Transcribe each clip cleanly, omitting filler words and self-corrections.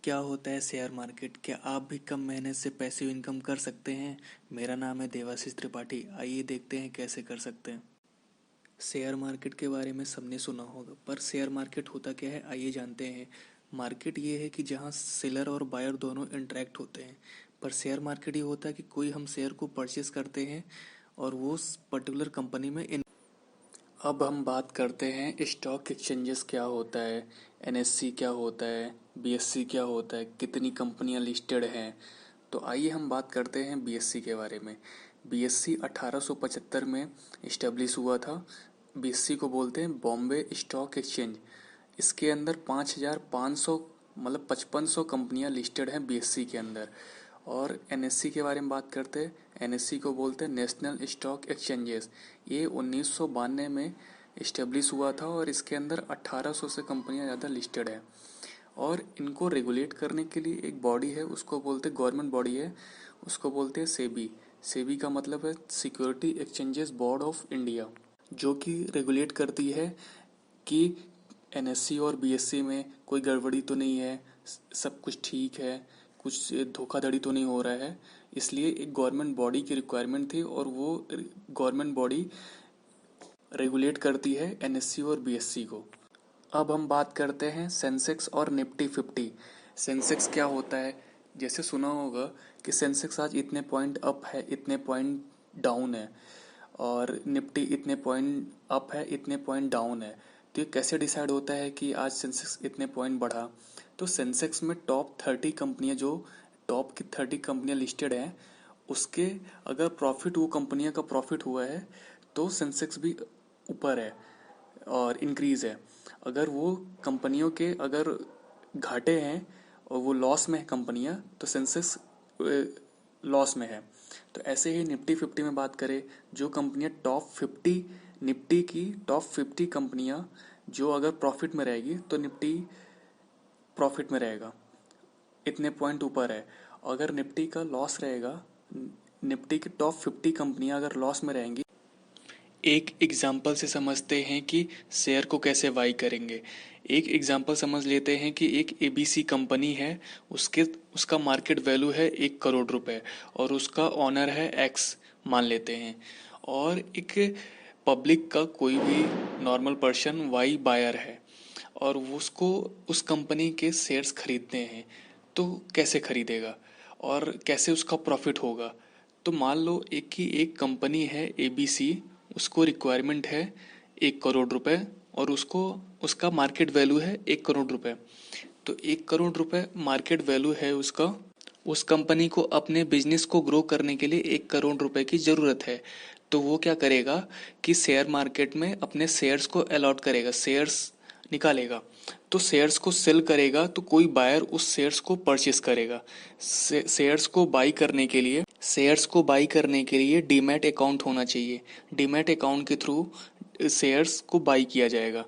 क्या होता है शेयर मार्केट? क्या आप भी कम मेहनत से पैसिव इनकम कर सकते हैं? मेरा नाम है देवाशीष त्रिपाठी। आइए देखते हैं कैसे कर सकते हैं। शेयर मार्केट के बारे में सबने सुना होगा, पर शेयर मार्केट होता क्या है आइए जानते हैं। मार्केट ये है कि जहाँ सेलर और बायर दोनों इंटरेक्ट होते हैं। पर शेयर मार्केट ये होता है कि कोई हम शेयर को परचेस करते हैं और वो पर्टिकुलर कंपनी में अब हम बात करते हैं स्टॉक एक्सचेंजेस क्या होता है, एनएससी क्या होता है, बीएससी क्या होता है, कितनी कंपनियां लिस्टेड हैं। तो आइए हम बात करते हैं बीएससी के बारे में। बीएससी 1875 में इस्टेब्लिश हुआ था। बीएससी को बोलते हैं बॉम्बे स्टॉक एक्सचेंज। इसके अंदर 5500 मतलब 5500 कंपनियां लिस्टेड हैं बीएससी के अंदर। और एनएससी के बारे में बात करते हैं। एनएससी को बोलते हैं नेशनल स्टॉक एक्सचेंजेस। ये 1992 में इस्टेब्लिश हुआ था और इसके अंदर 1800 से कंपनियां ज़्यादा लिस्टेड है। और इनको रेगुलेट करने के लिए एक बॉडी है, उसको बोलते हैं गवर्नमेंट बॉडी है, उसको बोलते हैं सेबी। सेबी का मतलब है security exchanges board of India, जो कि रेगुलेट करती है कि एनएससी और बीएससी में कोई गड़बड़ी तो नहीं है, सब कुछ ठीक है, कुछ धोखाधड़ी तो नहीं हो रहा है। इसलिए एक गवर्नमेंट बॉडी की रिक्वायरमेंट थी और वो गवर्नमेंट बॉडी रेगुलेट करती है एनएससी और बीएससी को। अब हम बात करते हैं सेंसेक्स और निफ्टी 50। सेंसेक्स क्या होता है? जैसे सुना होगा कि सेंसेक्स आज इतने पॉइंट अप है, इतने पॉइंट डाउन है, और निफ्टी इतने पॉइंट अप है, इतने पॉइंट डाउन है। तो ये कैसे डिसाइड होता है कि आज सेंसेक्स इतने पॉइंट बढ़ा? तो सेंसेक्स में टॉप 30 कंपनियां, जो टॉप की 30 कंपनियां लिस्टेड हैं, उसके अगर प्रॉफिट, वो कंपनियां का प्रॉफिट हुआ है तो सेंसेक्स भी ऊपर है और इंक्रीज है। अगर वो कंपनियों के अगर घाटे हैं और वो लॉस में है कंपनियां, तो सेंसेक्स लॉस में है। तो ऐसे ही निफ्टी 50 में बात करें, जो कंपनियां टॉप 50, निफ्टी की टॉप 50 कंपनियां जो अगर प्रॉफिट में रहेगी तो निफ्टी प्रॉफिट में रहेगा, इतने पॉइंट ऊपर है। अगर निफ्टी का लॉस रहेगा, निफ्टी की टॉप 50 कंपनियां अगर लॉस में रहेंगी, एक एग्जाम्पल से समझते हैं कि शेयर को कैसे बाई करेंगे। एक एग्जाम्पल समझ लेते हैं कि एक एबीसी कंपनी है, उसका मार्केट वैल्यू है 1 करोड़ रुपए और उसका ऑनर है एक्स मान लेते हैं। और एक पब्लिक का कोई भी नॉर्मल पर्सन वाई बायर है और वो उसको उस कंपनी के शेयर्स खरीदते हैं। तो कैसे खरीदेगा और कैसे उसका प्रॉफिट होगा? तो मान लो एक कंपनी है एबीसी, उसको रिक्वायरमेंट है 1 करोड़ रुपए और उसको उसका मार्केट वैल्यू है 1 करोड़ रुपए। तो 1 करोड़ रुपए मार्केट वैल्यू है उसका। उस कंपनी को अपने बिजनेस को ग्रो करने के लिए 1 करोड़ रुपए की ज़रूरत है। तो वो क्या करेगा कि शेयर मार्केट में अपने शेयर्स को अलॉट करेगा, शेयर्स निकालेगा। तो शेयर्स को सेल करेगा तो कोई बायर उस शेयर्स को परचेस करेगा। शेयर्स को बाई करने के लिए डीमैट अकाउंट होना चाहिए। डीमैट अकाउंट के थ्रू शेयर्स को बाई किया जाएगा।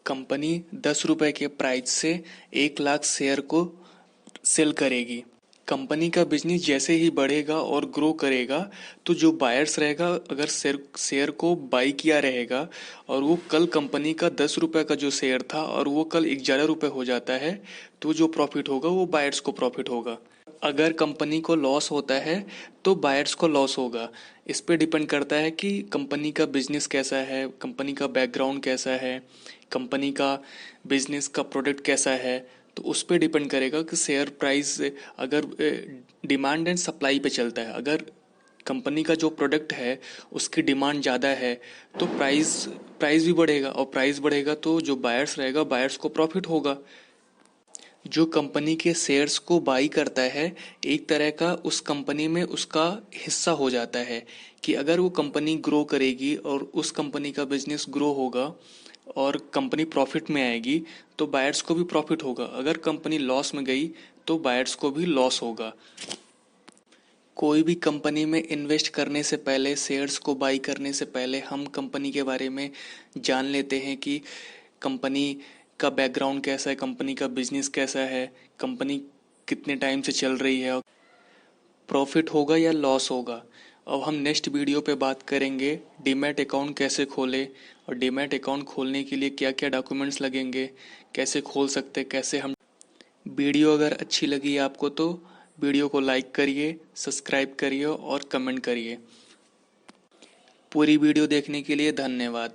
कंपनी 10 रुपए के प्राइस से 1 लाख शेयर को सेल करेगी। कंपनी का बिजनेस जैसे ही बढ़ेगा और ग्रो करेगा, तो जो बायर्स रहेगा, अगर शेयर को बाई किया रहेगा और वो कल कंपनी का 10 रुपए का जो शेयर था और वो कल 11 रुपए हो जाता है, तो जो प्रॉफिट होगा वो बायर्स को प्रॉफिट होगा। अगर कंपनी को लॉस होता है तो बायर्स को लॉस होगा। इस पे डिपेंड करता है कि कंपनी का बिजनेस कैसा है, कंपनी का बैकग्राउंड कैसा है, कंपनी का बिजनेस का प्रोडक्ट कैसा है। तो उस पे डिपेंड करेगा कि शेयर प्राइस, अगर डिमांड एंड सप्लाई पे चलता है, अगर कंपनी का जो प्रोडक्ट है उसकी डिमांड ज़्यादा है तो प्राइस प्राइस भी बढ़ेगा, और प्राइस बढ़ेगा तो जो बायर्स रहेगा, बायर्स को प्रॉफिट होगा। जो कंपनी के शेयर्स को बाई करता है, एक तरह का उस कंपनी में उसका हिस्सा हो जाता है कि अगर वो कंपनी ग्रो करेगी और उस कंपनी का बिजनेस ग्रो होगा और कंपनी प्रॉफिट में आएगी तो बायर्स को भी प्रॉफिट होगा। अगर कंपनी लॉस में गई तो बायर्स को भी लॉस होगा। कोई भी कंपनी में इन्वेस्ट करने से पहले, शेयर्स को बाई करने से पहले हम कंपनी के बारे में जान लेते हैं कि कंपनी का बैकग्राउंड कैसा है, कंपनी का बिजनेस कैसा है, कंपनी कितने टाइम से चल रही है, प्रॉफिट होगा या लॉस होगा। अब हम नेक्स्ट वीडियो पे बात करेंगे डीमैट अकाउंट कैसे खोलें और डीमैट अकाउंट खोलने के लिए क्या क्या डॉक्यूमेंट्स लगेंगे, कैसे खोल सकते, कैसे हम वीडियो अगर अच्छी लगी आपको तो वीडियो को लाइक करिए, सब्सक्राइब करिए और कमेंट करिए। पूरी वीडियो देखने के लिए धन्यवाद।